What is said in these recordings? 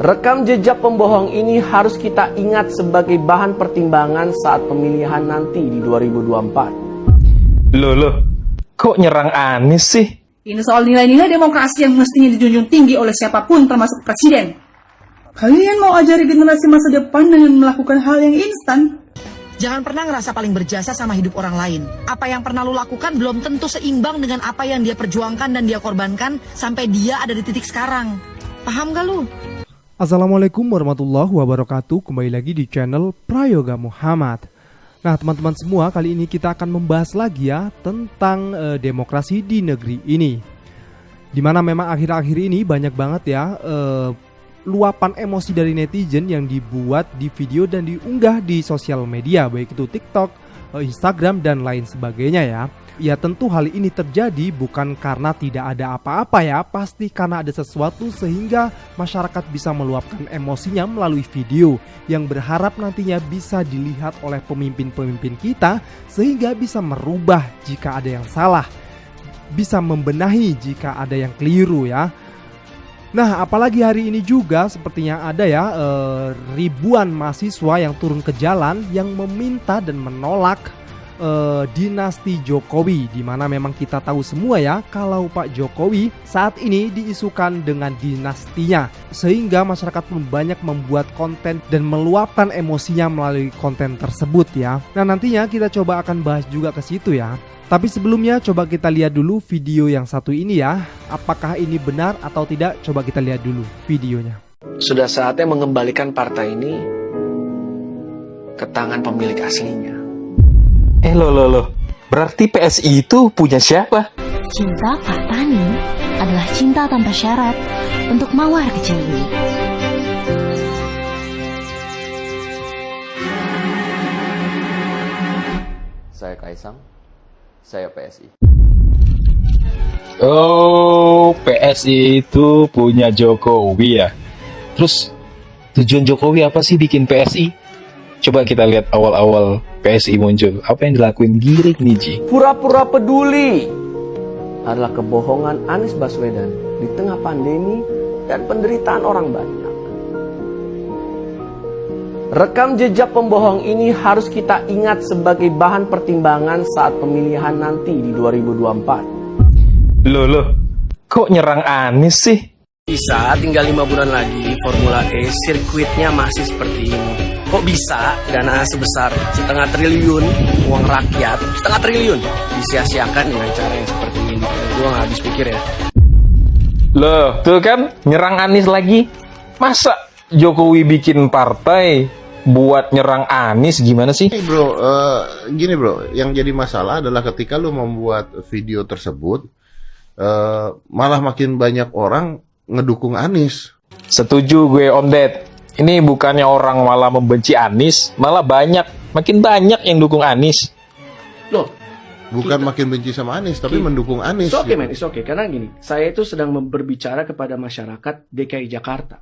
Rekam jejak pembohong ini harus kita ingat sebagai bahan pertimbangan saat pemilihan nanti di 2024. Loh, kok nyerang Anies sih? Ini soal nilai-nilai demokrasi yang mestinya dijunjung tinggi oleh siapapun termasuk presiden. Kalian mau ajari generasi masa depan dengan melakukan hal yang instan? Jangan pernah ngerasa paling berjasa sama hidup orang lain. Apa yang pernah lu lakukan belum tentu seimbang dengan apa yang dia perjuangkan dan dia korbankan sampai dia ada di titik sekarang. Paham gak lu? Assalamualaikum warahmatullahi wabarakatuh. Kembali lagi di channel Prayoga Muhammad. Nah teman-teman semua, kali ini kita akan membahas lagi ya tentang demokrasi di negeri ini. Dimana memang akhir-akhir ini banyak banget ya luapan emosi dari netizen yang dibuat di video dan diunggah di sosial media, baik itu TikTok, Instagram dan lain sebagainya ya. Ya tentu hal ini terjadi bukan karena tidak ada apa-apa ya, pasti karena ada sesuatu sehingga masyarakat bisa meluapkan emosinya melalui video yang berharap nantinya bisa dilihat oleh pemimpin-pemimpin kita sehingga bisa merubah jika ada yang salah, bisa membenahi jika ada yang keliru ya. Nah apalagi hari ini juga sepertinya ada ya ribuan mahasiswa yang turun ke jalan yang meminta dan menolak dinasti Jokowi, dimana memang kita tahu semua ya kalau Pak Jokowi saat ini diisukan dengan dinastinya, sehingga masyarakat pun banyak membuat konten dan meluapkan emosinya melalui konten tersebut ya. Nah nantinya kita coba akan bahas juga ke situ ya. Tapi sebelumnya coba kita lihat dulu video yang satu ini ya. Apakah ini benar atau tidak? Coba kita lihat dulu videonya. Sudah saatnya mengembalikan partai ini ke tangan pemilik aslinya. Loh. Berarti PSI itu punya siapa? Cinta Pak Tani adalah cinta tanpa syarat untuk mawar kecil ini. Saya Kaisang, saya PSI. Oh, PSI itu punya Jokowi ya. Terus tujuan Jokowi apa sih bikin PSI? Coba kita lihat awal-awal PSI muncul. Apa yang dilakuin Giring nih Ji? Pura-pura peduli adalah kebohongan Anies Baswedan di tengah pandemi dan penderitaan orang banyak. Rekam jejak pembohong ini harus kita ingat sebagai bahan pertimbangan saat pemilihan nanti di 2024. Loh, kok nyerang Anies sih? Bisa tinggal 5 bulan lagi Formula E sirkuitnya masih seperti ini. Kok bisa dana sebesar 1,5 triliun uang rakyat 1,5 triliun disia-siakan dengan cara yang seperti ini? Gue gak habis pikir ya. Loh, tuh kan nyerang Anies lagi. Masa Jokowi bikin partai buat nyerang Anies, gimana sih? Gini bro, yang jadi masalah adalah ketika lu membuat video tersebut malah makin banyak orang ngedukung Anies. Setuju gue Om Ded. Ini bukannya orang malah membenci Anies, malah makin banyak yang dukung Anies. Loh, bukan makin benci sama Anies, tapi mendukung Anies. It's okay gitu. man, it's okay. Karena gini, saya itu sedang berbicara kepada masyarakat DKI Jakarta.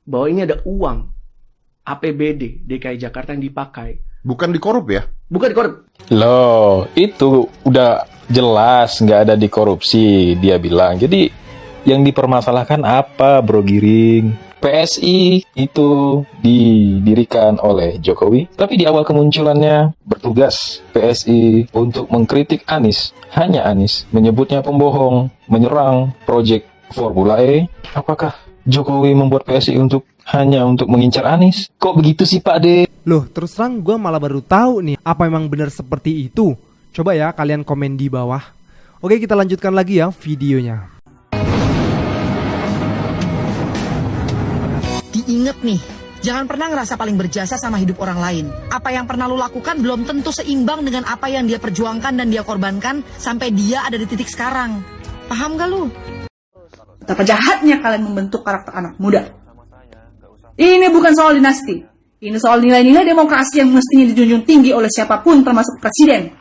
Bahwa ini ada uang APBD DKI Jakarta yang dipakai. Bukan dikorup ya? Bukan dikorup. Loh, itu udah jelas nggak ada dikorupsi, dia bilang. Jadi yang dipermasalahkan apa Bro Giring? PSI itu didirikan oleh Jokowi, tapi di awal kemunculannya bertugas PSI untuk mengkritik Anies. Hanya Anies menyebutnya pembohong, menyerang proyek Formula E. Apakah Jokowi membuat PSI hanya untuk mengincar Anies? Kok begitu sih Pak De? Loh terus terang gue malah baru tahu nih apa emang benar seperti itu. Coba ya kalian komen di bawah. Oke kita lanjutkan lagi ya videonya. Diinget nih, jangan pernah ngerasa paling berjasa sama hidup orang lain. Apa yang pernah lu lakukan belum tentu seimbang dengan apa yang dia perjuangkan dan dia korbankan sampai dia ada di titik sekarang. Paham gak lu? Betapa jahatnya kalian membentuk karakter anak muda. Ini bukan soal dinasti. Ini soal nilai-nilai demokrasi yang mestinya dijunjung tinggi oleh siapapun termasuk presiden.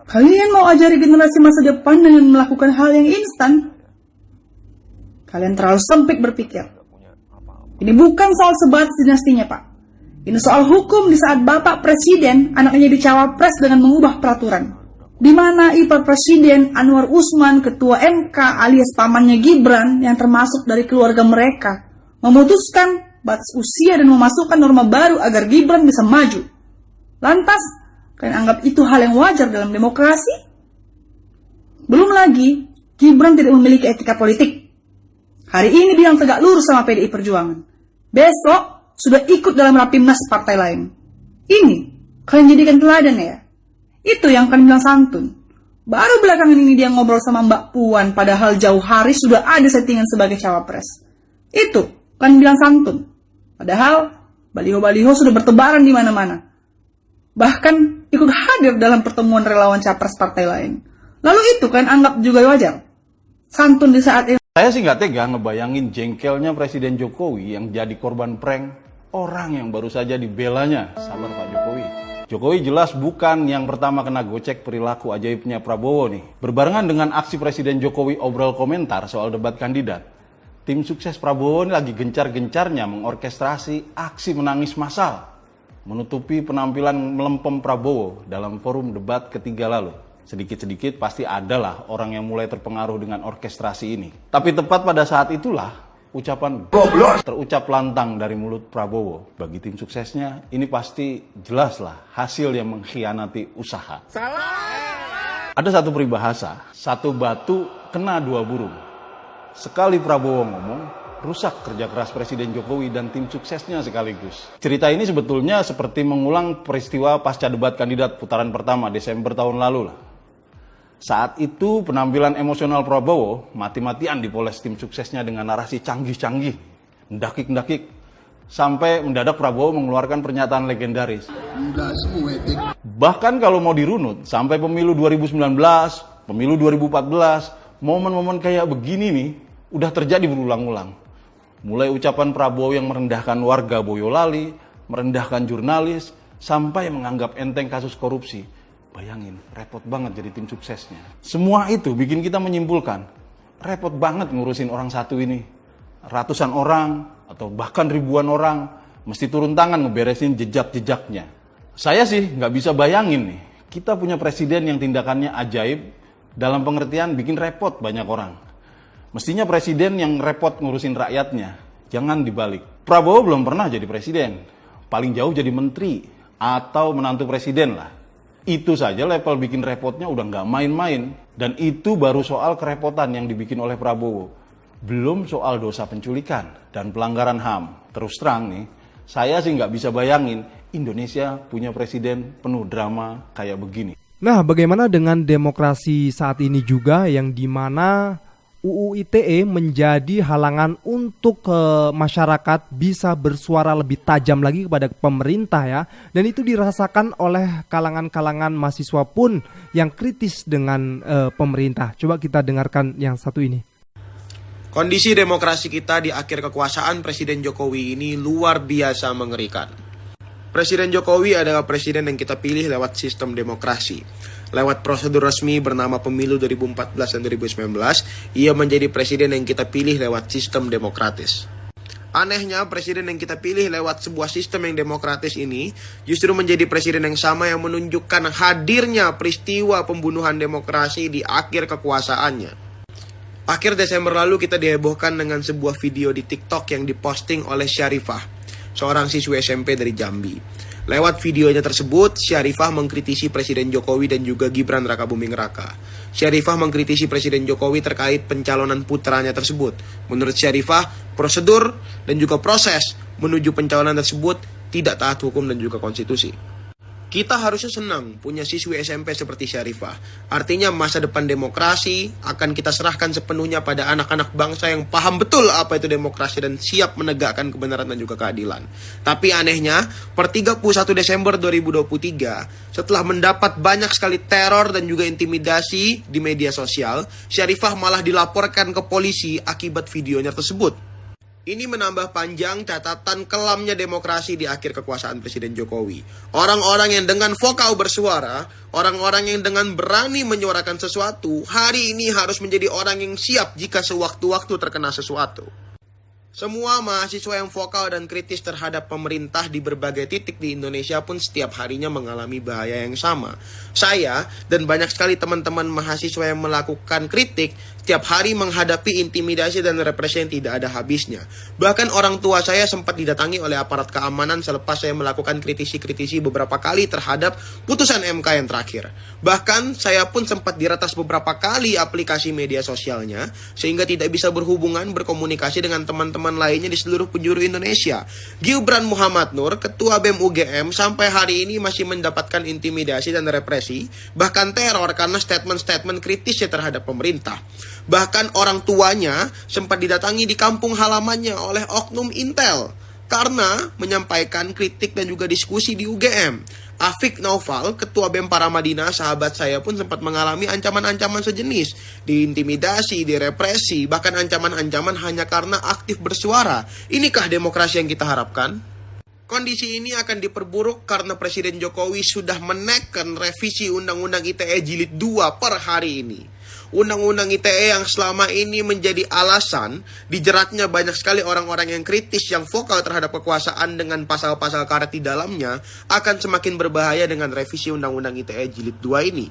Kalian mau ajari generasi masa depan dengan melakukan hal yang instan? Kalian terlalu sempit berpikir. Ini bukan soal sebatas dinastinya Pak. Ini soal hukum di saat Bapak Presiden anaknya jadi cawapres dengan mengubah peraturan. Di mana ipar Presiden Anwar Usman, Ketua MK alias pamannya Gibran yang termasuk dari keluarga mereka, memutuskan batas usia dan memasukkan norma baru agar Gibran bisa maju. Lantas, kalian anggap itu hal yang wajar dalam demokrasi? Belum lagi, Gibran tidak memiliki etika politik. Hari ini bilang tegak lurus sama PDI Perjuangan. Besok, sudah ikut dalam rapimnas partai lain. Ini, kalian jadikan teladan ya? Itu yang kalian bilang santun. Baru belakangan ini dia ngobrol sama Mbak Puan, padahal jauh hari sudah ada settingan sebagai cawapres. Itu, kalian bilang santun. Padahal, baliho-baliho sudah bertebaran di mana-mana. Bahkan, ikut hadir dalam pertemuan relawan capres partai lain. Lalu itu kan anggap juga wajar. Santun di saat ini. Saya sih nggak tega ngebayangin jengkelnya Presiden Jokowi yang jadi korban prank orang yang baru saja dibelanya. Sabar Pak Jokowi. Jokowi jelas bukan yang pertama kena gocek perilaku ajaibnya Prabowo nih. Berbarengan dengan aksi Presiden Jokowi obrol komentar soal debat kandidat, tim sukses Prabowo ini lagi gencar-gencarnya mengorkestrasi aksi menangis massal, menutupi penampilan melempem Prabowo dalam forum debat ketiga lalu. Sedikit-sedikit pasti adalah orang yang mulai terpengaruh dengan orkestrasi ini. Tapi tepat pada saat itulah ucapan goblok terucap lantang dari mulut Prabowo. Bagi tim suksesnya, ini pasti jelaslah hasil yang mengkhianati usaha. Salah! Ada satu peribahasa, satu batu kena dua burung. Sekali Prabowo ngomong, rusak kerja keras Presiden Jokowi dan tim suksesnya sekaligus. Cerita ini sebetulnya seperti mengulang peristiwa pasca debat kandidat putaran pertama Desember tahun lalu lah. Saat itu penampilan emosional Prabowo mati-matian dipoles tim suksesnya dengan narasi canggih-canggih, mendakik-mendakik, sampai mendadak Prabowo mengeluarkan pernyataan legendaris. Bahkan kalau mau dirunut, sampai pemilu 2019, pemilu 2014, momen-momen kayak begini nih udah terjadi berulang-ulang. Mulai ucapan Prabowo yang merendahkan warga Boyolali, merendahkan jurnalis, sampai menganggap enteng kasus korupsi. Bayangin, repot banget jadi tim suksesnya. Semua itu bikin kita menyimpulkan, repot banget ngurusin orang satu ini. Ratusan orang, atau bahkan ribuan orang, mesti turun tangan ngeberesin jejak-jejaknya. Saya sih nggak bisa bayangin nih, kita punya presiden yang tindakannya ajaib, dalam pengertian bikin repot banyak orang. Mestinya presiden yang repot ngurusin rakyatnya, jangan dibalik. Prabowo belum pernah jadi presiden, paling jauh jadi menteri, atau menantu presiden lah. Itu saja level bikin repotnya udah nggak main-main. Dan itu baru soal kerepotan yang dibikin oleh Prabowo. Belum soal dosa penculikan dan pelanggaran HAM. Terus terang nih, saya sih nggak bisa bayangin Indonesia punya presiden penuh drama kayak begini. Nah, bagaimana dengan demokrasi saat ini juga yang dimana UU ITE menjadi halangan untuk masyarakat bisa bersuara lebih tajam lagi kepada pemerintah ya. Dan itu dirasakan oleh kalangan-kalangan mahasiswa pun yang kritis dengan pemerintah. Coba kita dengarkan yang satu ini. Kondisi demokrasi kita di akhir kekuasaan Presiden Jokowi ini luar biasa mengerikan. Presiden Jokowi adalah presiden yang kita pilih lewat sistem demokrasi. Lewat prosedur resmi bernama Pemilu 2014 dan 2019, ia menjadi presiden yang kita pilih lewat sistem demokratis. Anehnya, presiden yang kita pilih lewat sebuah sistem yang demokratis ini justru menjadi presiden yang sama yang menunjukkan hadirnya peristiwa pembunuhan demokrasi di akhir kekuasaannya. Akhir Desember lalu kita dihebohkan dengan sebuah video di TikTok yang diposting oleh Syarifah, seorang siswi SMP dari Jambi. Lewat videonya tersebut, Syarifah mengkritisi Presiden Jokowi dan juga Gibran Rakabuming Raka. Syarifah mengkritisi Presiden Jokowi terkait pencalonan putranya tersebut. Menurut Syarifah, prosedur dan juga proses menuju pencalonan tersebut tidak taat hukum dan juga konstitusi. Kita harusnya senang punya siswi SMP seperti Syarifah. Artinya masa depan demokrasi akan kita serahkan sepenuhnya pada anak-anak bangsa yang paham betul apa itu demokrasi dan siap menegakkan kebenaran dan juga keadilan. Tapi anehnya, per 31 Desember 2023, setelah mendapat banyak sekali teror dan juga intimidasi di media sosial, Syarifah malah dilaporkan ke polisi akibat videonya tersebut. Ini menambah panjang catatan kelamnya demokrasi di akhir kekuasaan Presiden Jokowi. Orang-orang yang dengan vokal bersuara, orang-orang yang dengan berani menyuarakan sesuatu, hari ini harus menjadi orang yang siap jika sewaktu-waktu terkena sesuatu. Semua mahasiswa yang vokal dan kritis terhadap pemerintah di berbagai titik di Indonesia pun setiap harinya mengalami bahaya yang sama. Saya dan banyak sekali teman-teman mahasiswa yang melakukan kritik setiap hari menghadapi intimidasi dan represi yang tidak ada habisnya. Bahkan orang tua saya sempat didatangi oleh aparat keamanan selepas saya melakukan kritisi-kritisi beberapa kali terhadap putusan MK yang terakhir. Bahkan saya pun sempat diretas beberapa kali aplikasi media sosialnya sehingga tidak bisa berhubungan berkomunikasi dengan teman-teman lainnya di seluruh penjuru Indonesia. Gibran Muhammad Nur, Ketua BEM UGM, sampai hari ini masih mendapatkan intimidasi dan represi, bahkan teror karena statement-statement kritisnya terhadap pemerintah. Bahkan orang tuanya sempat didatangi di kampung halamannya oleh oknum Intel karena menyampaikan kritik dan juga diskusi di UGM. Afik Naufal, Ketua BEM Paramadina, sahabat saya pun sempat mengalami ancaman-ancaman sejenis, diintimidasi, direpresi, bahkan ancaman-ancaman hanya karena aktif bersuara. Inikah demokrasi yang kita harapkan? Kondisi ini akan diperburuk karena Presiden Jokowi sudah menekan revisi Undang-Undang ITE Jilid 2 per hari ini. Undang-Undang ITE yang selama ini menjadi alasan dijeratnya banyak sekali orang-orang yang kritis yang vokal terhadap kekuasaan dengan pasal-pasal karet di dalamnya akan semakin berbahaya dengan revisi Undang-Undang ITE Jilid 2 ini.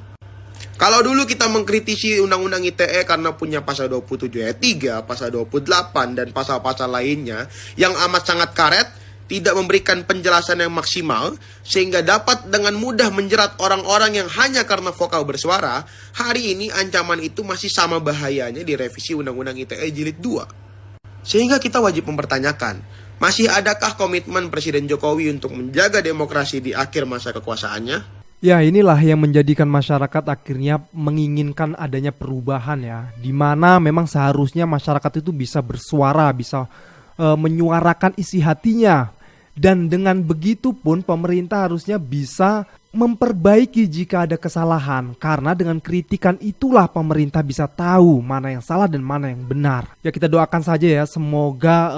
Kalau dulu kita mengkritisi Undang-Undang ITE karena punya pasal 27 ayat 3, pasal 28 dan pasal-pasal lainnya yang amat sangat karet, tidak memberikan penjelasan yang maksimal, sehingga dapat dengan mudah menjerat orang-orang yang hanya karena vokal bersuara, hari ini ancaman itu masih sama bahayanya di revisi Undang-Undang ITE Jilid 2. Sehingga kita wajib mempertanyakan, masih adakah komitmen Presiden Jokowi untuk menjaga demokrasi di akhir masa kekuasaannya? Ya, inilah yang menjadikan masyarakat akhirnya menginginkan adanya perubahan ya, di mana memang seharusnya masyarakat itu bisa bersuara, bisa menyuarakan isi hatinya. Dan dengan begitu pun pemerintah harusnya bisa memperbaiki jika ada kesalahan. Karena dengan kritikan itulah pemerintah bisa tahu mana yang salah dan mana yang benar. Ya, kita doakan saja ya, semoga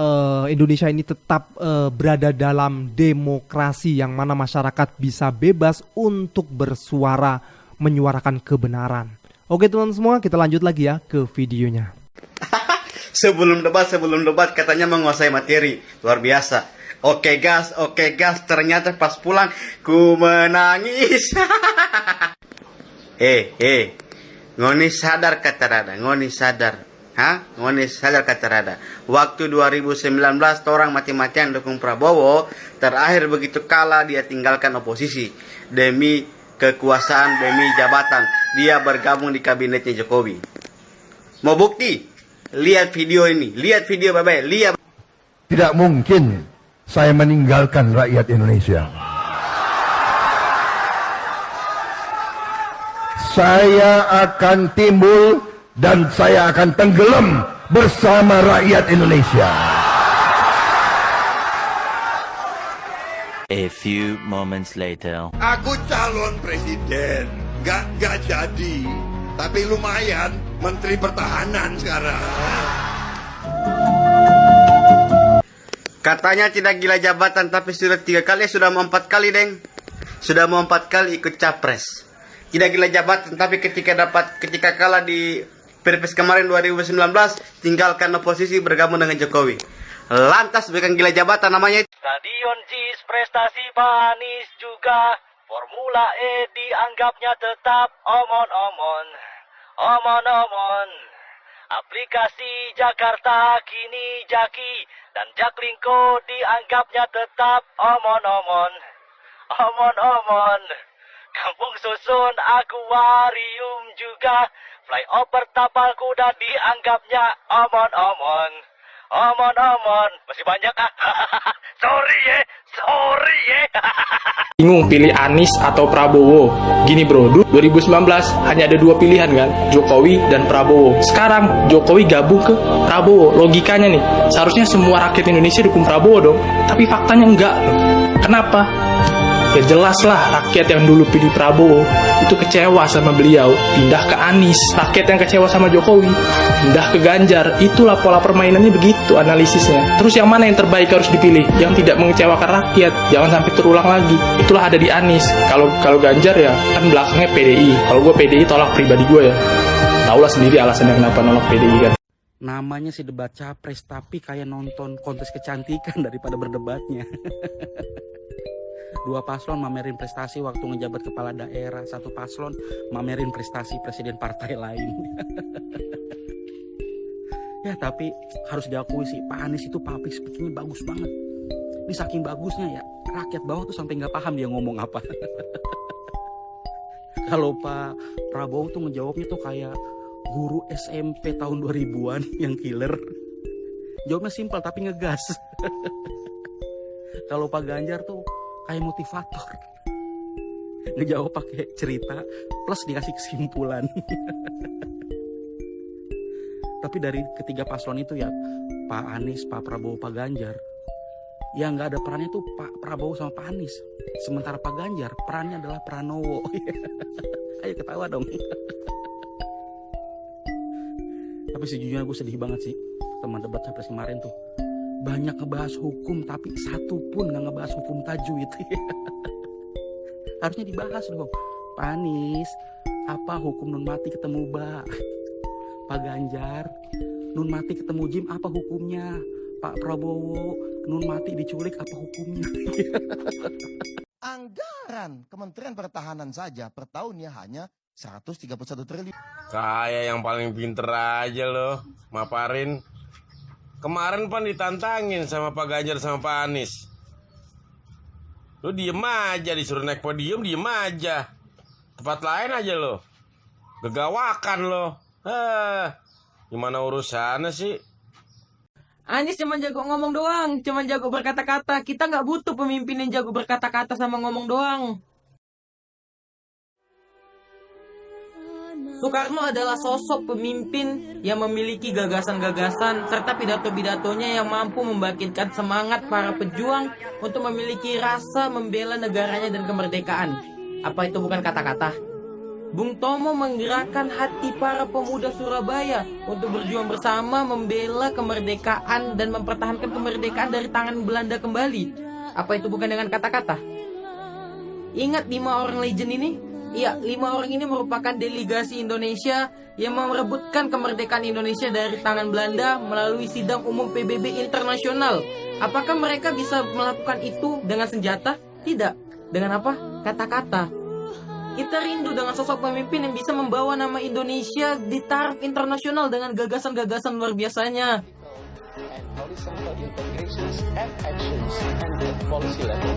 Indonesia ini tetap berada dalam demokrasi yang mana masyarakat bisa bebas untuk bersuara, menyuarakan kebenaran. Oke teman-teman semua, kita lanjut lagi ya ke videonya. Sebelum debat katanya menguasai materi. Luar biasa. Oke gas, ternyata pas pulang ku menangis. Ngoni sadar kata rada, ngoni sadar. Ngoni sadar kata rada. Waktu 2019 orang mati-matian dukung Prabowo, terakhir begitu kalah dia tinggalkan oposisi demi kekuasaan, demi jabatan. Dia bergabung di kabinetnya Jokowi. Mau bukti? Lihat video ini, lihat video Bapak, lihat. Tidak mungkin saya meninggalkan rakyat Indonesia. Saya akan timbul dan saya akan tenggelam bersama rakyat Indonesia. A few moments later. Aku calon presiden, gak jadi, tapi lumayan menteri pertahanan sekarang. Katanya tidak gila jabatan, tapi sudah 3 kali, sudah mau 4 kali, Deng. Sudah mau 4 kali ikut capres. Tidak gila jabatan, tapi ketika kalah di Pilpres kemarin 2019, tinggalkan oposisi bergabung dengan Jokowi. Lantas bukan gila jabatan namanya. Stadion JIS prestasi Pak Anies juga. Formula E dianggapnya tetap omon-omon. Omon-omon. Aplikasi Jakarta kini Jaki dan Jaklingko dianggapnya tetap omon-omon. Omon-omon. Kampung susun akuarium juga. Flyover tapal kuda dianggapnya omon-omon. Omon-omon. Masih banyak Sorry ya. Bingung pilih Anies atau Prabowo. Gini bro, 2019 hanya ada 2 pilihan kan, Jokowi dan Prabowo. Sekarang Jokowi gabung ke Prabowo. Logikanya nih, seharusnya semua rakyat Indonesia dukung Prabowo dong. Tapi faktanya enggak. Kenapa? Ya jelas lah, rakyat yang dulu pilih Prabowo itu kecewa sama beliau, pindah ke Anies. Rakyat yang kecewa sama Jokowi pindah ke Ganjar. Itulah pola permainannya begitu analisisnya. Terus yang mana yang terbaik harus dipilih, yang tidak mengecewakan rakyat, jangan sampai terulang lagi. Itulah ada di Anies. Kalau Ganjar ya kan belakangnya PDI. Kalau gue PDI tolak pribadi gue ya. Taulah sendiri alasannya kenapa nolak PDI kan. Namanya sih debat capres, tapi kayak nonton kontes kecantikan daripada berdebatnya. Dua paslon mamerin prestasi waktu ngejabat kepala daerah, satu paslon mamerin prestasi presiden partai lain. Ya tapi harus diakui sih, Pak Anies itu public speakingnya bagus banget. Ini saking bagusnya ya, rakyat bawah tuh sampai nggak paham dia ngomong apa. Kalau Pak Prabowo tuh ngejawabnya tuh kayak guru SMP tahun 2000-an yang killer. Jawabnya simpel tapi ngegas. Kalau Pak Ganjar tuh kayak motivator. Ngejawab pakai cerita plus dikasih kesimpulan. Tapi dari ketiga paslon itu ya, Pak Anies, Pak Prabowo, Pak Ganjar, yang nggak ada perannya tuh Pak Prabowo sama Pak Anies. Sementara Pak Ganjar perannya adalah Pranowo. Ayo ketawa dong. Tapi sejujurnya gue sedih banget sih teman debat capres kemarin tuh. Banyak ngebahas hukum tapi satu pun nggak ngebahas hukum tajwid. Harusnya dibahas dong. Pak Anies, apa hukum nun mati ketemu ba? Pak Ganjar, nun mati ketemu Jim apa hukumnya? Pak Prabowo, nun mati diculik apa hukumnya? Anggaran Kementerian Pertahanan saja per tahunnya hanya 131 triliun. Kayak yang paling pinter aja loh, maparin. Kemarin Pan ditantangin sama Pak Ganjar sama Pak Anies. Lu diem aja, disuruh naik podium diem aja. Tempat lain aja lo. Gegawakan lo. Gimana urusannya sih? Anies cuma jago ngomong doang, cuma jago berkata-kata. Kita nggak butuh pemimpin yang jago berkata-kata sama ngomong doang. Soekarno adalah sosok pemimpin yang memiliki gagasan-gagasan serta pidato-pidatonya yang mampu membangkitkan semangat para pejuang untuk memiliki rasa membela negaranya dan kemerdekaan. Apa itu bukan kata-kata? Bung Tomo menggerakkan hati para pemuda Surabaya untuk berjuang bersama membela kemerdekaan dan mempertahankan kemerdekaan dari tangan Belanda kembali. Apa itu bukan dengan kata-kata? Ingat 5 orang legend ini? Iya, 5 orang ini merupakan delegasi Indonesia yang merebutkan kemerdekaan Indonesia dari tangan Belanda melalui sidang umum PBB internasional. Apakah mereka bisa melakukan itu dengan senjata? Tidak. Dengan apa? Kata-kata. Kita rindu dengan sosok pemimpin yang bisa membawa nama Indonesia di taraf internasional dengan gagasan-gagasan luar biasanya. And horizontal integrations and actions and the policy level.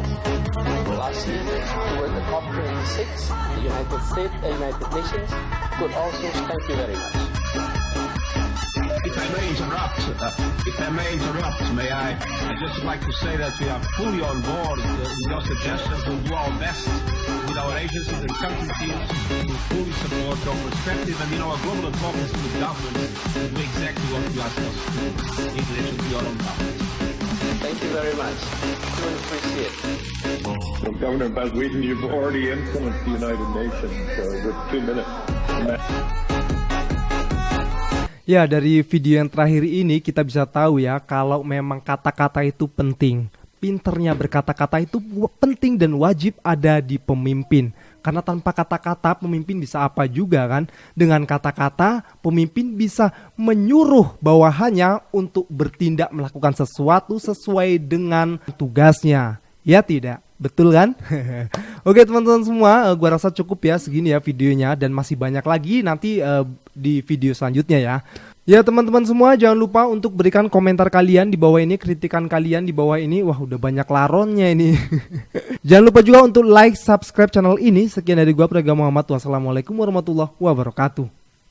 Lastly, toward the COP26, the United States and United Nations could also thank you very much. If I may interrupt, may I just like to say that we are fully on board with your suggestions. We'll do our best with our agencies and country teams to fully support your perspective. And our global approach to government to do exactly what we ask us to do in relation to your own government. Thank you very much. Truly appreciate it. Well, Governor Baswedan, you've already influenced the United Nations with 2 minutes. Ya, dari video yang terakhir ini kita bisa tahu ya kalau memang kata-kata itu penting. Pinternya berkata-kata itu penting dan wajib ada di pemimpin. Karena tanpa kata-kata pemimpin bisa apa juga kan? Dengan kata-kata pemimpin bisa menyuruh bawahannya untuk bertindak melakukan sesuatu sesuai dengan tugasnya. Ya tidak? Betul kan? Oke teman-teman semua, gua rasa cukup ya segini ya videonya dan masih banyak lagi nanti di video selanjutnya ya. Ya teman-teman semua, jangan lupa untuk berikan komentar kalian di bawah ini, kritikan kalian di bawah ini. Wah, udah banyak laronnya ini. Jangan lupa juga untuk like, subscribe channel ini. Sekian dari gua, Prayoga Muhammad. Wassalamualaikum warahmatullahi wabarakatuh.